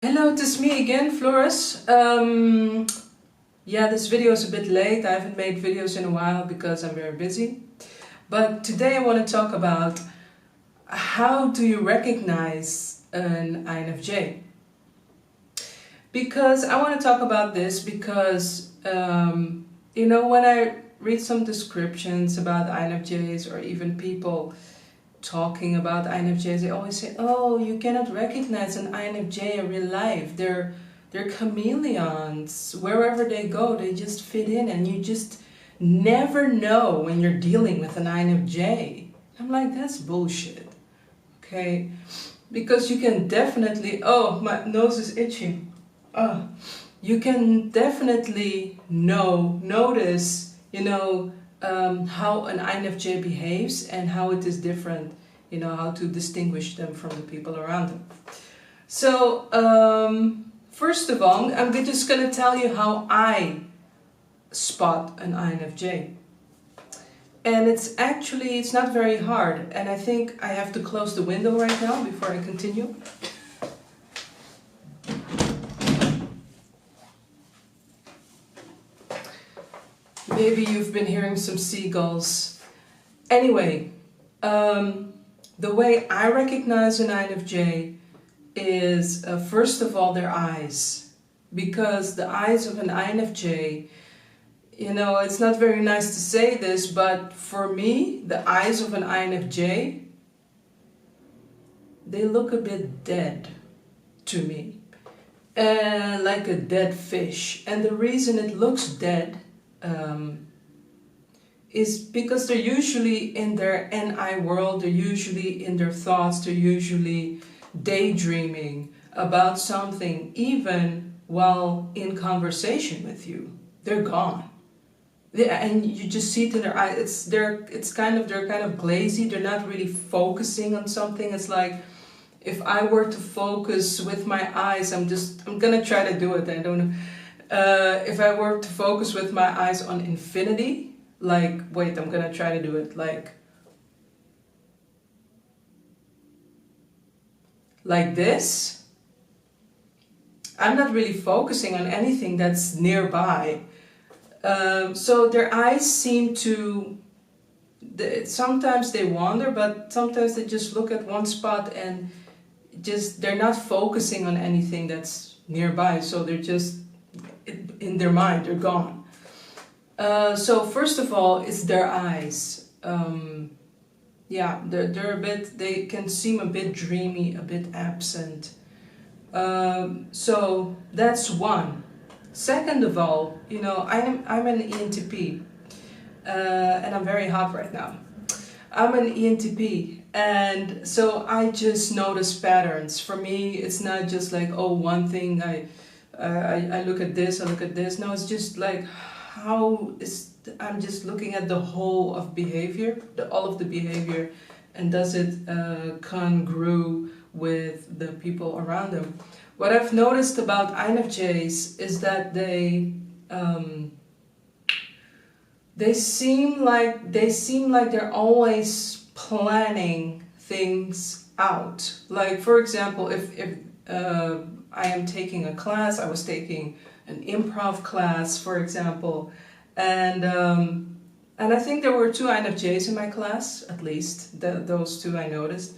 Hello, it is me again, Flores. Yeah, this video is a bit late. I haven't made videos in a while because I'm very busy. But today I want to talk about how do you recognize an INFJ? Because I want to talk about this because, when I read some descriptions about INFJs or even people talking about INFJs, they always say, oh, you cannot recognize an INFJ in real life. They're chameleons. Wherever they go, they just fit in and you just never know when you're dealing with an INFJ. I'm like, that's bullshit. Okay? Because you can definitely, oh, my nose is itchy. You can definitely notice, how an INFJ behaves and how it is different, how to distinguish them from the people around them. So, first of all, I'm just going to tell you how I spot an INFJ. And it's not very hard. And I think I have to close the window right now before I continue. Maybe you've been hearing some seagulls. Anyway, the way I recognize an INFJ is, first of all, their eyes. Because the eyes of an INFJ, it's not very nice to say this, but for me, the eyes of an INFJ, they look a bit dead to me. Like a dead fish. And the reason it looks dead is because they're usually in their NI world, they're usually in their thoughts, they're usually daydreaming about something, even while in conversation with you. They're gone. And you just see it in their eyes. They're kind of glazy. They're not really focusing on something. It's like, if I were to focus with my eyes, I'm gonna try to do it. I don't know. If I were to focus with my eyes on infinity, I'm gonna try to do it like this. I'm not really focusing on anything that's nearby. So their eyes seem to, sometimes they wander, but sometimes they just look at one spot and they're not focusing on anything that's nearby. So they're just, in their mind, they're gone. So first of all, it's their eyes. They're a bit, they can seem a bit dreamy, a bit absent. So that's one. Second of all, I'm an ENTP, and I'm very hot right now. I'm an ENTP, and so I just notice patterns. For me, it's not just like, oh, one thing, I look at this, I look at this. No, it's just like, I'm just looking at the whole of behavior, all of the behavior, and does it congrue with the people around them. What I've noticed about INFJs is that they seem like they're always planning things out. Like, for example, if I am taking a class, I was taking an improv class, for example, and I think there were 2 INFJs in my class, at least, those 2 I noticed.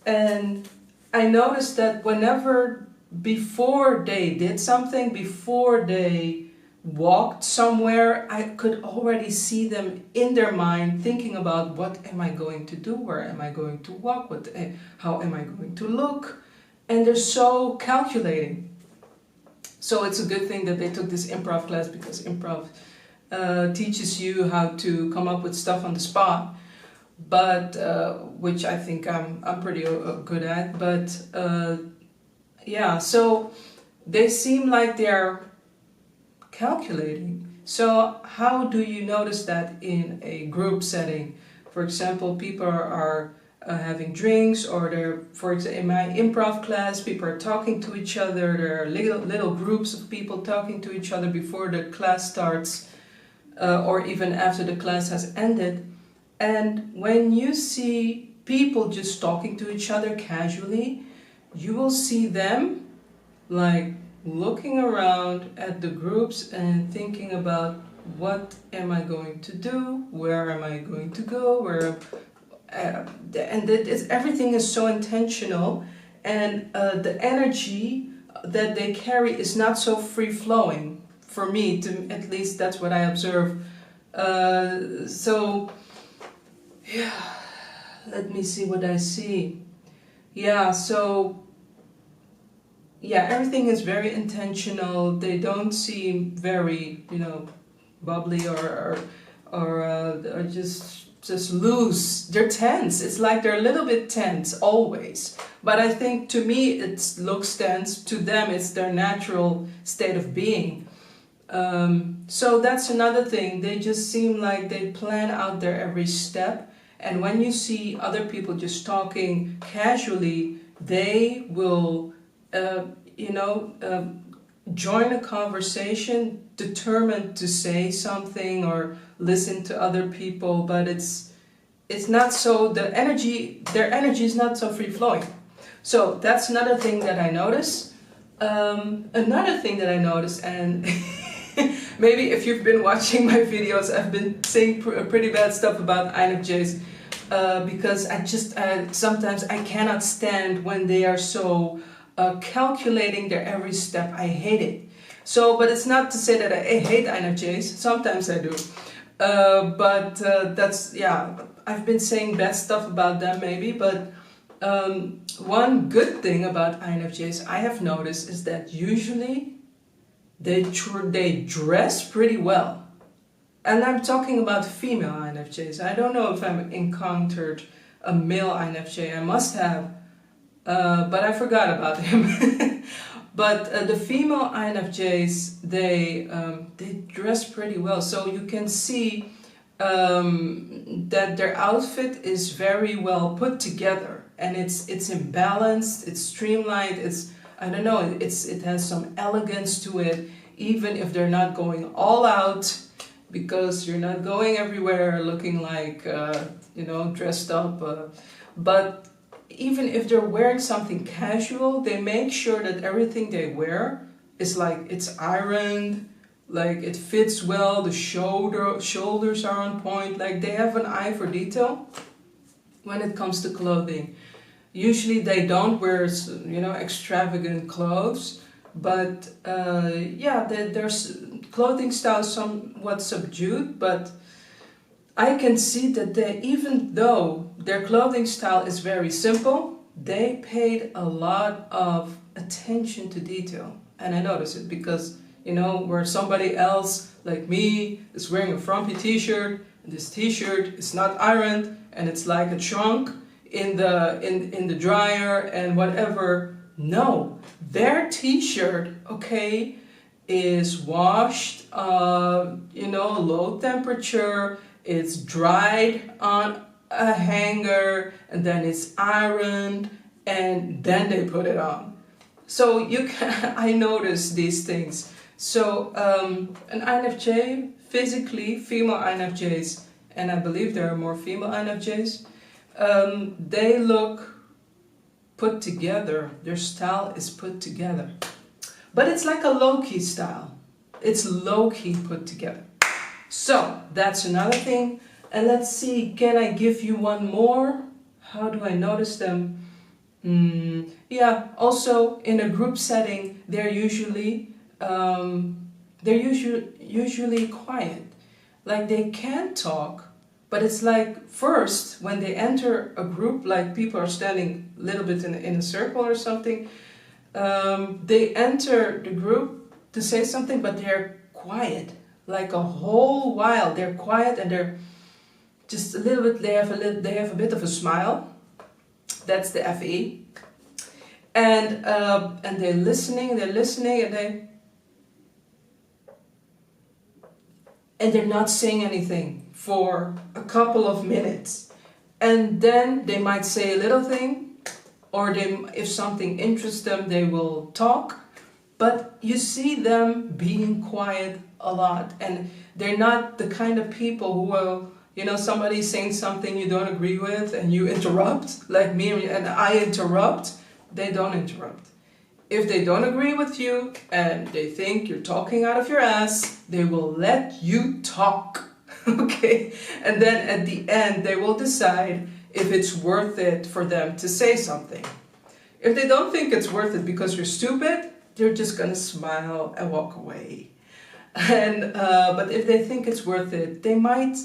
And I noticed that whenever, before they did something, before they walked somewhere, I could already see them in their mind thinking about, what am I going to do? Where am I going to walk? How am I going to look? And they're so calculating. So it's a good thing that they took this improv class, because improv teaches you how to come up with stuff on the spot. But which I think I'm pretty good at. But so they seem like they're calculating. So how do you notice that in a group setting? For example, people are having drinks, or for example, in my improv class, people are talking to each other. There are little groups of people talking to each other before the class starts, or even after the class has ended. And when you see people just talking to each other casually, you will see them like looking around at the groups and thinking about what am I going to do, where am I going to go, and everything is so intentional, and the energy that they carry is not so free flowing. For me, at least that's what I observe. So yeah, let me see what I see. Yeah, so yeah, everything is very intentional. They don't seem very, bubbly or just loose. They're tense. It's like they're a little bit tense always. But I think to me it looks tense. To them, it's their natural state of being. So that's another thing. They just seem like they plan out their every step. And when you see other people just talking casually, they will, join a conversation determined to say something or listen to other people, but it's not so, their energy is not so free flowing. So that's another thing that I notice. Another thing that I notice, and maybe if you've been watching my videos, I've been saying pretty bad stuff about INFJs, because sometimes I cannot stand when they are so calculating their every step. I hate it. So, but it's not to say that I hate INFJs. Sometimes I do. But that's, yeah, I've been saying bad stuff about them maybe, but one good thing about INFJs I have noticed is that usually they dress pretty well. And I'm talking about female INFJs. I don't know if I've encountered a male INFJ. I must have, but I forgot about him. But the female INFJs, they dress pretty well. So you can see that their outfit is very well put together, and it's imbalanced, it's streamlined, I don't know, it has some elegance to it, even if they're not going all out, because you're not going everywhere looking like, dressed up. But even if they're wearing something casual, they make sure that everything they wear is like, it's ironed, like it fits well, the shoulders are on point, like they have an eye for detail when it comes to clothing. Usually they don't wear, extravagant clothes, but their clothing style is somewhat subdued, but I can see that even though their clothing style is very simple, they paid a lot of attention to detail. And I notice it because, where somebody else like me is wearing a frumpy t-shirt, and this t-shirt is not ironed, and it's like it shrunk in the dryer and whatever. No, their t-shirt, okay, is washed, low temperature, it's dried on a hanger, and then it's ironed, and then they put it on. So I notice these things. So an INFJ, physically, female INFJs, and I believe there are more female INFJs, they look put together. Their style is put together. But it's like a low-key style. It's low-key put together. So that's another thing. And let's see, can I give you one more? How do I notice them? Also in a group setting, they're usually quiet. Like they can talk, but it's like first when they enter a group, like people are standing a little bit in a circle or something, they enter the group to say something, but they're quiet. Like a whole while they're quiet, and they're just a little bit, they have a bit of a smile. That's the FE. And they're listening, and they're not saying anything for a couple of minutes. And then they might say a little thing, or if something interests them, they will talk. But you see them being quiet a lot, and they're not the kind of people who will, somebody's saying something you don't agree with and you interrupt, like me, and I interrupt. they don't interrupt. If they don't agree with you and they think you're talking out of your ass, they will let you talk. Okay? And then at the end, they will decide if it's worth it for them to say something. If they don't think it's worth it because you're stupid, they're just gonna smile and walk away. And but if they think it's worth it, they might,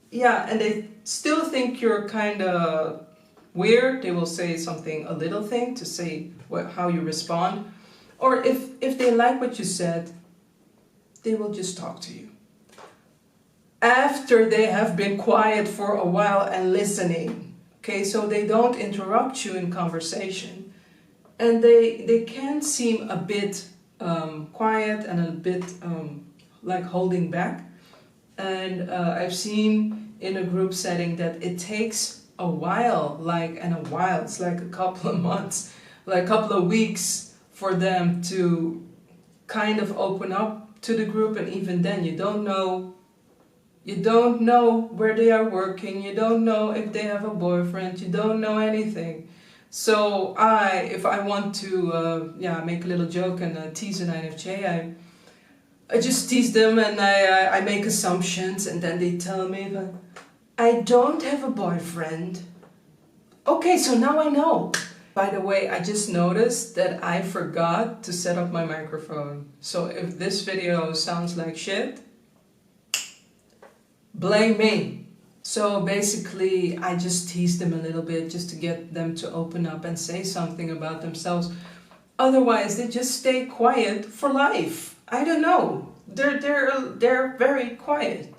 yeah, and they still think you're kind of weird, they will say something, a little thing to say how you respond. Or if they like what you said, they will just talk to you. After they have been quiet for a while and listening. Okay, so they don't interrupt you in conversation. And they can seem a bit quiet and a bit like holding back. And I've seen in a group setting that it takes a while, it's like a couple of months, like a couple of weeks for them to kind of open up to the group. And even then you don't know where they are working, you don't know if they have a boyfriend, you don't know anything. So if I want to make a little joke and tease an INFJ, I just tease them and I make assumptions, and then they tell me that I don't have a boyfriend. Okay, so now I know. By the way, I just noticed that I forgot to set up my microphone. So if this video sounds like shit, blame me. So basically, I just tease them a little bit just to get them to open up and say something about themselves. Otherwise, they just stay quiet for life. I don't know. They're very quiet.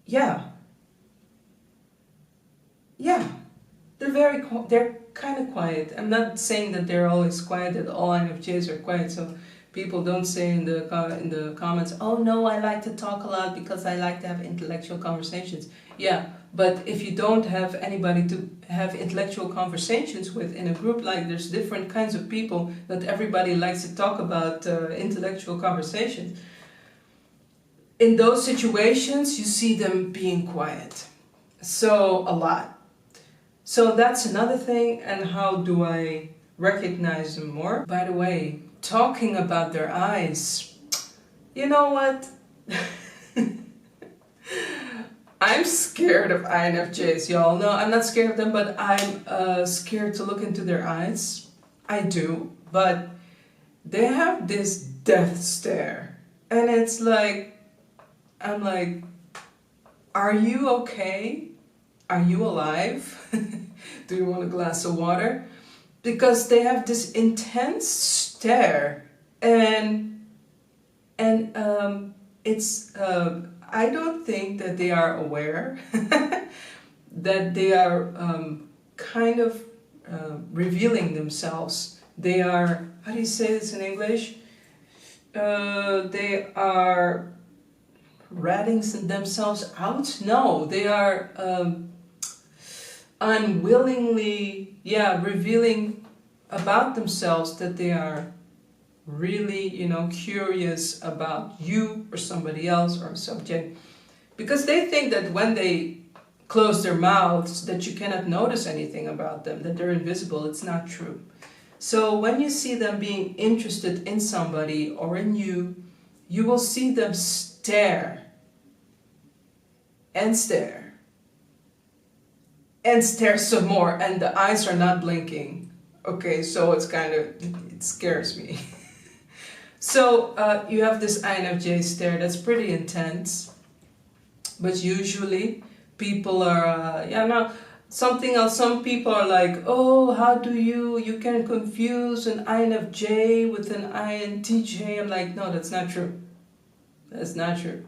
Yeah. They're kind of quiet. I'm not saying that they're always quiet, that all INFJs are quiet. So people don't say in the comments, oh no, I like to talk a lot because I like to have intellectual conversations. Yeah, but if you don't have anybody to have intellectual conversations with in a group, like there's different kinds of people that everybody likes to talk about intellectual conversations. In those situations, you see them being quiet. So a lot. So that's another thing. And how do I recognize them more? By the way, talking about their eyes, you know what? I'm scared of INFJs, y'all. No, I'm not scared of them, but I'm scared to look into their eyes. I do, but they have this death stare. And it's like, I'm like, are you okay? Are you alive? Do you want a glass of water? Because they have this intense stare, and it's I don't think that they are aware that they are kind of revealing themselves. They are, how do you say this in English? They are ratting themselves out? No, they are unwillingly, revealing about themselves that they are really, curious about you or somebody else or a subject. Because they think that when they close their mouths that you cannot notice anything about them, that they're invisible. It's not true. So when you see them being interested in somebody or in you, you will see them stare and stare and stare some more, and the eyes are not blinking. Okay, so it scares me. So you have this INFJ stare that's pretty intense, but usually people are, something else. Some people are like, oh, how do you can confuse an INFJ with an INTJ. I'm like, no, that's not true. That's not true.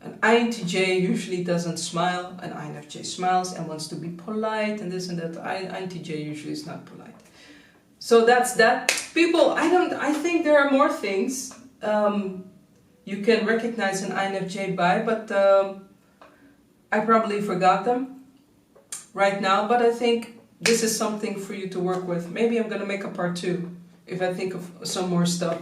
An INTJ usually doesn't smile. An INFJ smiles and wants to be polite and this and that. INTJ usually is not polite. So that's that. People, I think there are more things you can recognize an INFJ by, but I probably forgot them right now. But I think this is something for you to work with. Maybe I'm gonna make a part 2 if I think of some more stuff.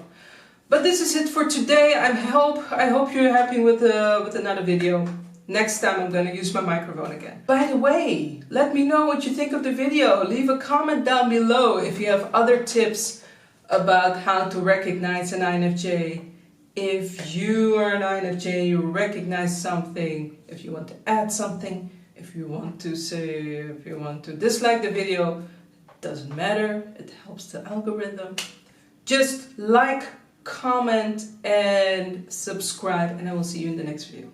But this is it for today. I hope you're happy with another video. Next time I'm going to use my microphone again. By the way, let me know what you think of the video. Leave a comment down below if you have other tips about how to recognize an INFJ. If you are an INFJ, you recognize something, if you want to add something, if you want to dislike the video, doesn't matter, it helps the algorithm. Just like, comment and subscribe, and I will see you in the next video.